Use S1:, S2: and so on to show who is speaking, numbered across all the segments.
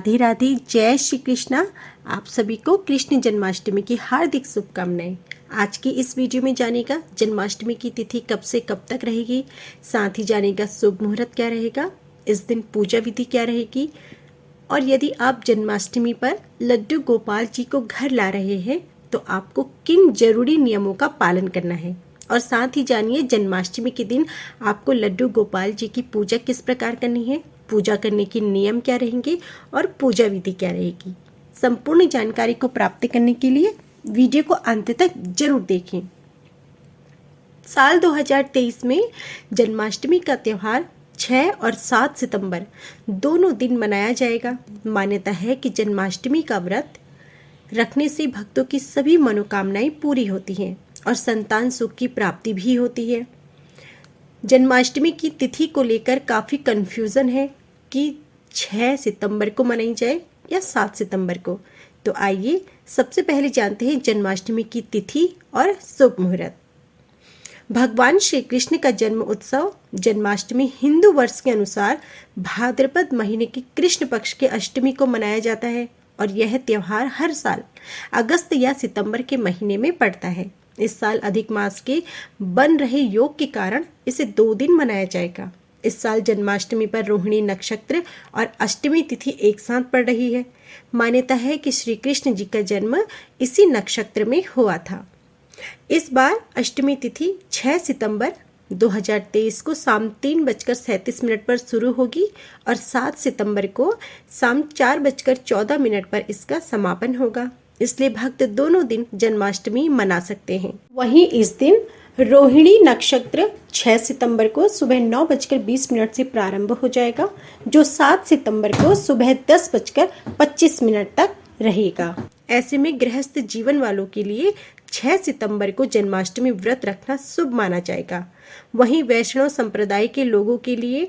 S1: राधे राधे, जय श्री कृष्णा। आप सभी को कृष्ण जन्माष्टमी की हार्दिक शुभकामनाएं। आज की इस वीडियो में जानेगा जन्माष्टमी की तिथि कब से कब तक रहेगी, साथ ही जानेगा शुभ मुहूर्त क्या रहेगा, इस दिन पूजा विधि क्या रहेगी, और यदि आप जन्माष्टमी पर लड्डू गोपाल जी को घर ला रहे हैं तो आपको किन जरूरी नियमों का पालन करना है। और साथ ही जानिए जन्माष्टमी के दिन आपको लड्डू गोपाल जी की पूजा किस प्रकार करनी है, पूजा करने के नियम क्या रहेंगे और पूजा विधि क्या रहेगी। संपूर्ण जानकारी को प्राप्त करने के लिए वीडियो को अंत तक जरूर देखें। साल 2023 में जन्माष्टमी का त्यौहार 6 और 7 सितंबर दोनों दिन मनाया जाएगा। मान्यता है कि जन्माष्टमी का व्रत रखने से भक्तों की सभी मनोकामनाएं पूरी होती हैं और संतान सुख की प्राप्ति भी होती है। जन्माष्टमी की तिथि को लेकर काफ़ी कन्फ्यूज़न है कि 6 सितंबर को मनाई जाए या 7 सितंबर को। तो आइए सबसे पहले जानते हैं जन्माष्टमी की तिथि और शुभ मुहूर्त। भगवान श्री कृष्ण का जन्म उत्सव जन्माष्टमी हिंदू वर्ष के अनुसार भाद्रपद महीने की कृष्ण पक्ष के अष्टमी को मनाया जाता है और यह त्यौहार हर साल अगस्त या सितंबर के महीने में पड़ता है। इस साल अधिक मास के बन रहे योग के कारण इसे 2 दिन मनाया जाएगा। इस साल जन्माष्टमी पर रोहिणी नक्षत्र और अष्टमी तिथि एक साथ पड़ रही है। मान्यता है कि श्री कृष्ण जी का जन्म इसी नक्षत्र में हुआ था। इस बार अष्टमी तिथि 6 सितंबर 2023 को शाम 3:37 पर शुरू होगी और 7 सितंबर को शाम 4:14 पर इसका समापन होगा। इसलिए भक्त दोनों दिन जन्माष्टमी मना सकते हैं। वहीं इस दिन रोहिणी नक्षत्र 6 सितंबर को सुबह 9:20 से प्रारंभ हो जाएगा, जो 7 सितंबर को सुबह 10:25 तक रहेगा। ऐसे में गृहस्थ जीवन वालों के लिए 6 सितंबर को जन्माष्टमी व्रत रखना शुभ माना जाएगा। वहीं वैष्णव संप्रदाय के लोगों के लिए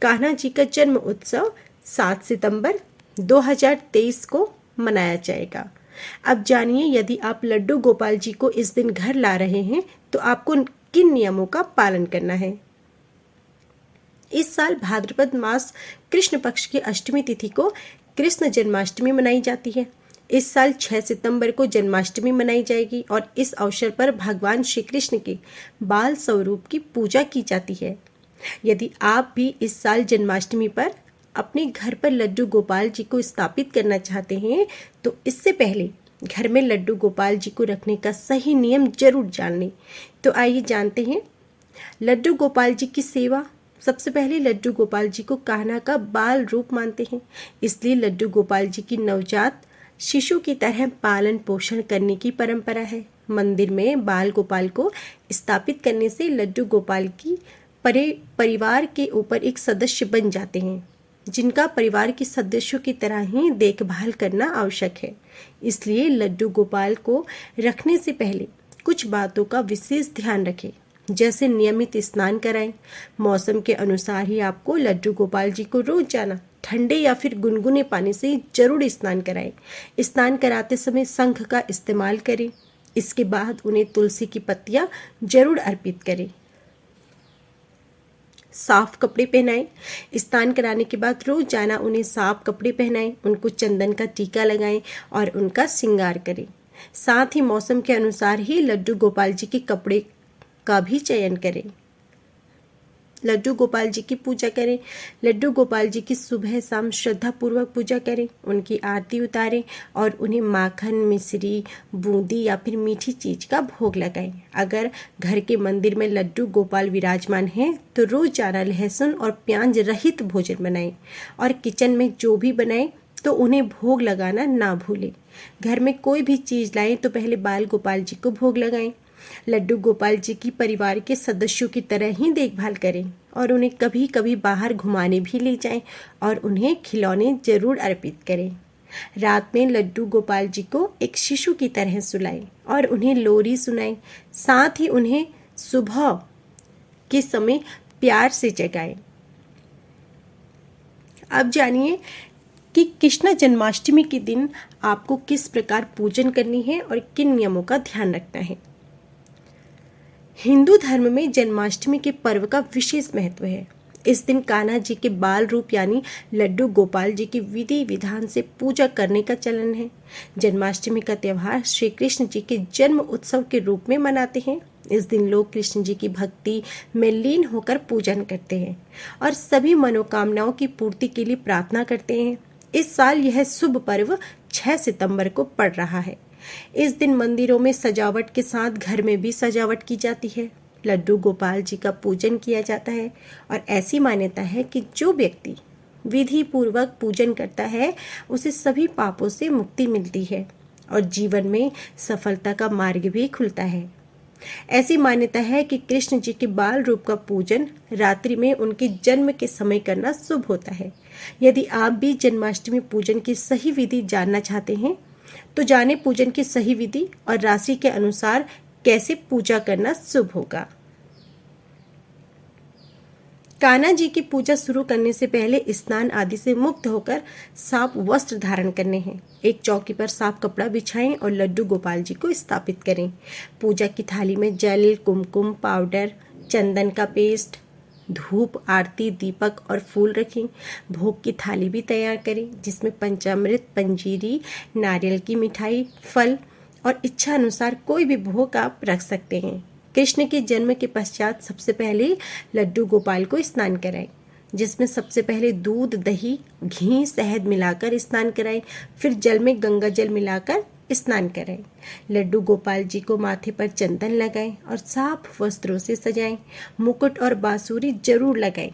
S1: कान्हा जी का जन्म उत्सव 7 सितंबर 2023 को मनाया जाएगा। अब जानिए यदि आप लड्डू गोपाल जी को इस दिन घर ला रहे हैं तो आपको किन नियमों का पालन करना है। इस साल भाद्रपद मास कृष्ण पक्ष की अष्टमी तिथि को कृष्ण जन्माष्टमी मनाई जाती है। इस साल 6 सितंबर को जन्माष्टमी मनाई जाएगी और इस अवसर पर भगवान श्री कृष्ण के बाल स्वरूप की पूजा की जाती है। यदि आप भी इस साल जन्माष्टमी पर अपने घर पर लड्डू गोपाल जी को स्थापित करना चाहते हैं तो इससे पहले घर में लड्डू गोपाल जी को रखने का सही नियम जरूर जान लें। तो आइए जानते हैं लड्डू गोपाल जी की सेवा। सबसे पहले लड्डू गोपाल जी को कान्हा का बाल रूप मानते हैं, इसलिए लड्डू गोपाल जी की नवजात शिशु की तरह पालन पोषण करने की परंपरा है। मंदिर में बाल गोपाल को स्थापित करने से लड्डू गोपाल की परिवार के ऊपर एक सदस्य बन जाते हैं, जिनका परिवार के सदस्यों की तरह ही देखभाल करना आवश्यक है। इसलिए लड्डू गोपाल को रखने से पहले कुछ बातों का विशेष ध्यान रखें, जैसे नियमित स्नान कराएं। मौसम के अनुसार ही आपको लड्डू गोपाल जी को रोजाना ठंडे या फिर गुनगुने पानी से जरूर स्नान कराएं। स्नान कराते समय शंख का इस्तेमाल करें। इसके बाद उन्हें तुलसी की पत्तियां जरूर अर्पित करें। साफ कपड़े पहनाएं। स्नान कराने के बाद रोजाना उन्हें साफ कपड़े पहनाएं, उनको चंदन का टीका लगाएं और उनका श्रृंगार करें। साथ ही मौसम के अनुसार ही लड्डू गोपाल जी के कपड़े का भी चयन करें। लड्डू गोपाल जी की पूजा करें। लड्डू गोपाल जी की सुबह शाम श्रद्धा पूर्वक पूजा करें, उनकी आरती उतारें और उन्हें माखन, मिश्री, बूंदी या फिर मीठी चीज का भोग लगाएं। अगर घर के मंदिर में लड्डू गोपाल विराजमान हैं तो रोजाना लहसुन और प्याज रहित भोजन बनाएं और किचन में जो भी बनाएं तो उन्हें भोग लगाना ना भूलें। घर में कोई भी चीज़ लाएं तो पहले बाल गोपाल जी को भोग लगाएं। लड्डू गोपाल जी की परिवार के सदस्यों की तरह ही देखभाल करें और उन्हें कभी कभी बाहर घुमाने भी ले जाएं और उन्हें खिलौने जरूर अर्पित करें। रात में लड्डू गोपाल जी को एक शिशु की तरह सुलाएं और उन्हें लोरी सुनाएं। साथ ही उन्हें सुबह के समय प्यार से जगाएं। अब जानिए कि कृष्ण जन्माष्टमी के दिन आपको किस प्रकार पूजन करनी है और किन नियमों का ध्यान रखना है। हिंदू धर्म में जन्माष्टमी के पर्व का विशेष महत्व है। इस दिन कान्हा जी के बाल रूप यानी लड्डू गोपाल जी की विधि विधान से पूजा करने का चलन है। जन्माष्टमी का त्यौहार श्री कृष्ण जी के जन्म उत्सव के रूप में मनाते हैं। इस दिन लोग कृष्ण जी की भक्ति में लीन होकर पूजन करते हैं और सभी मनोकामनाओं की पूर्ति के लिए प्रार्थना करते हैं। इस साल यह शुभ पर्व 6 सितंबर को पड़ रहा है। इस दिन मंदिरों में सजावट के साथ घर में भी सजावट की जाती है। लड्डू गोपाल जी का पूजन किया जाता है और ऐसी मान्यता है कि जो व्यक्ति विधि पूर्वक पूजन करता है उसे सभी पापों से मुक्ति मिलती है और जीवन में सफलता का मार्ग भी खुलता है। ऐसी मान्यता है कि कृष्ण जी के बाल रूप का पूजन रात्रि में उनके जन्म के समय करना शुभ होता है। यदि आप भी जन्माष्टमी पूजन की सही विधि जानना चाहते हैं तो जाने पूजन की सही विधि और राशि के अनुसार कैसे पूजा करना शुभ होगा। कान्हा जी की पूजा शुरू करने से पहले स्नान आदि से मुक्त होकर साफ वस्त्र धारण करने हैं। एक चौकी पर साफ कपड़ा बिछाएं और लड्डू गोपाल जी को स्थापित करें। पूजा की थाली में जल, कुमकुम, पाउडर, चंदन का पेस्ट, धूप, आरती, दीपक और फूल रखें। भोग की थाली भी तैयार करें जिसमें पंचामृत, पंजीरी, नारियल की मिठाई, फल और इच्छा अनुसार कोई भी भोग आप रख सकते हैं। कृष्ण के जन्म के पश्चात सबसे पहले लड्डू गोपाल को स्नान कराएं, जिसमें सबसे पहले दूध, दही, घी, शहद मिलाकर स्नान कराएं। फिर जल में गंगा जल मिलाकर स्नान कराएं। लड्डू गोपाल जी को माथे पर चंदन लगाएं और साफ वस्त्रों से सजाएं। मुकुट और बांसुरी जरूर लगाएं।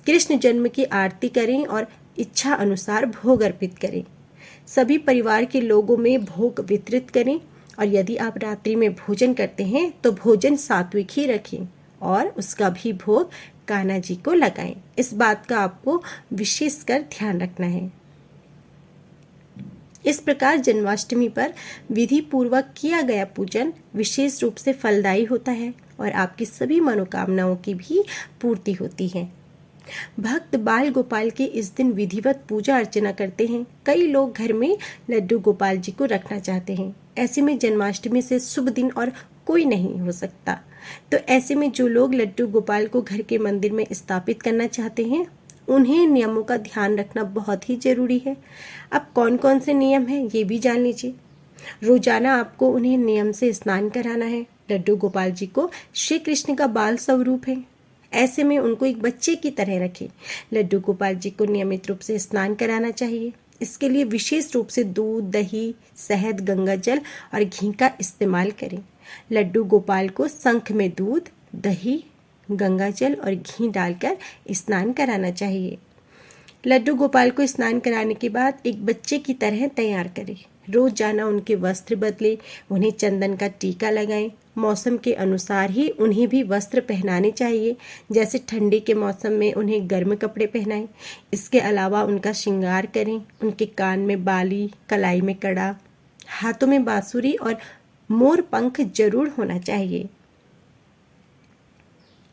S1: कृष्ण जन्म की आरती करें और इच्छा अनुसार भोग अर्पित करें। सभी परिवार के लोगों में भोग वितरित करें और यदि आप रात्रि में भोजन करते हैं तो भोजन सात्विक ही रखें और उसका भी भोग कान्हा जी को लगाएं। इस बात का आपको विशेषकर ध्यान रखना है। इस प्रकार जन्माष्टमी पर विधि पूर्वक किया गया पूजन विशेष रूप से फलदायी होता है और आपकी सभी मनोकामनाओं की भी पूर्ति होती है। भक्त बाल गोपाल के इस दिन विधिवत पूजा अर्चना करते हैं। कई लोग घर में लड्डू गोपाल जी को रखना चाहते हैं। ऐसे में जन्माष्टमी से शुभ दिन और कोई नहीं हो सकता। तो ऐसे में जो लोग लड्डू गोपाल को घर के मंदिर में स्थापित करना चाहते हैं उन्हें नियमों का ध्यान रखना बहुत ही जरूरी है। अब कौन कौन से नियम हैं ये भी जान लीजिए। रोजाना आपको उन्हें नियम से स्नान कराना है। लड्डू गोपाल जी को श्री कृष्ण का बाल स्वरूप है। ऐसे में उनको एक बच्चे की तरह रखें। लड्डू गोपाल जी को नियमित रूप से स्नान कराना चाहिए। इसके लिए विशेष रूप से दूध, दही, शहद, गंगा जल और घी का इस्तेमाल करें। लड्डू गोपाल को शंख में दूध, दही, गंगा जल और घी डालकर स्नान कराना चाहिए। लड्डू गोपाल को स्नान कराने के बाद एक बच्चे की तरह तैयार करें। रोज जाना उनके वस्त्र बदले, उन्हें चंदन का टीका लगाएं। मौसम के अनुसार ही उन्हें भी वस्त्र पहनाने चाहिए। जैसे ठंडी के मौसम में उन्हें गर्म कपड़े पहनाएं। इसके अलावा उनका श्रृंगार करें। उनके कान में बाली, कलाई में कड़ा, हाथों में बांसुरी और मोर पंख जरूर होना चाहिए।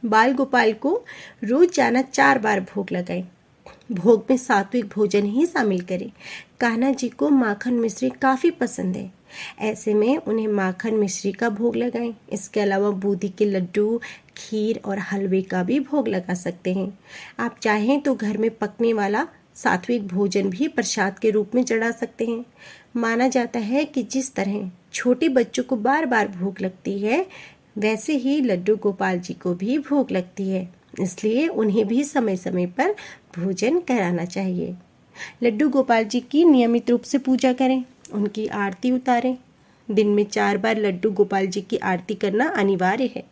S1: बाल गोपाल को रोज जाना 4 बार भोग लगाएं। भोग में सात्विक भोजन ही शामिल करें। कान्हा जी को माखन मिश्री काफ़ी पसंद है। ऐसे में उन्हें माखन मिश्री का भोग लगाएं। इसके अलावा बूंदी के लड्डू, खीर और हलवे का भी भोग लगा सकते हैं। आप चाहें तो घर में पकने वाला सात्विक भोजन भी प्रसाद के रूप में चढ़ा सकते हैं। माना जाता है कि जिस तरह छोटे बच्चों को बार बार भूख लगती है वैसे ही लड्डू गोपाल जी को भी भूख लगती है, इसलिए उन्हें भी समय समय पर भोजन कराना चाहिए। लड्डू गोपाल जी की नियमित रूप से पूजा करें, उनकी आरती उतारें। दिन में 4 बार लड्डू गोपाल जी की आरती करना अनिवार्य है।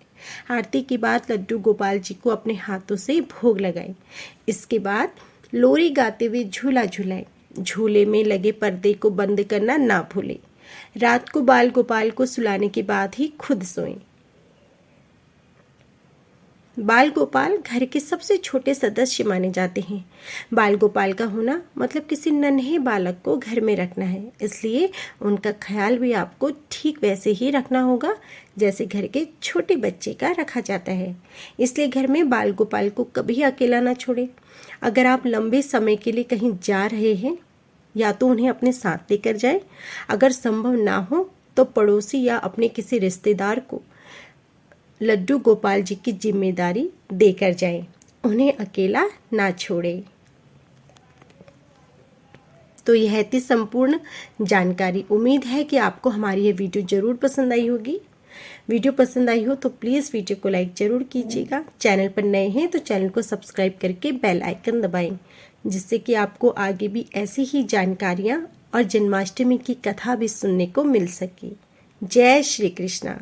S1: आरती के बाद लड्डू गोपाल जी को अपने हाथों से भोग लगाएं। इसके बाद लोरी गाते हुए झूला झूलाएं। झूले में लगे पर्दे को बंद करना ना भूलें। रात को बाल गोपाल को सुलाने के बाद ही खुद सोएं। बाल गोपाल घर के सबसे छोटे सदस्य माने जाते हैं। बाल गोपाल का होना मतलब किसी नन्हे बालक को घर में रखना है, इसलिए उनका ख्याल भी आपको ठीक वैसे ही रखना होगा जैसे घर के छोटे बच्चे का रखा जाता है। इसलिए घर में बाल गोपाल को कभी अकेला ना छोड़ें। अगर आप लंबे समय के लिए कहीं जा रहे हैं या तो उन्हें अपने साथ लेकर जाएं। अगर संभव ना हो तो पड़ोसी या अपने किसी रिश्तेदार को लड्डू गोपाल जी की जिम्मेदारी देकर जाएं। उन्हें अकेला ना छोड़े। तो यह थी संपूर्ण जानकारी। उम्मीद है कि आपको हमारी ये वीडियो ज़रूर पसंद आई होगी। वीडियो पसंद आई हो तो प्लीज़ वीडियो को लाइक ज़रूर कीजिएगा। चैनल पर नए हैं तो चैनल को सब्सक्राइब करके बेल आइकन दबाएं, जिससे कि आपको आगे भी ऐसी ही जानकारियाँ और जन्माष्टमी की कथा भी सुनने को मिल सके। जय श्री कृष्णा।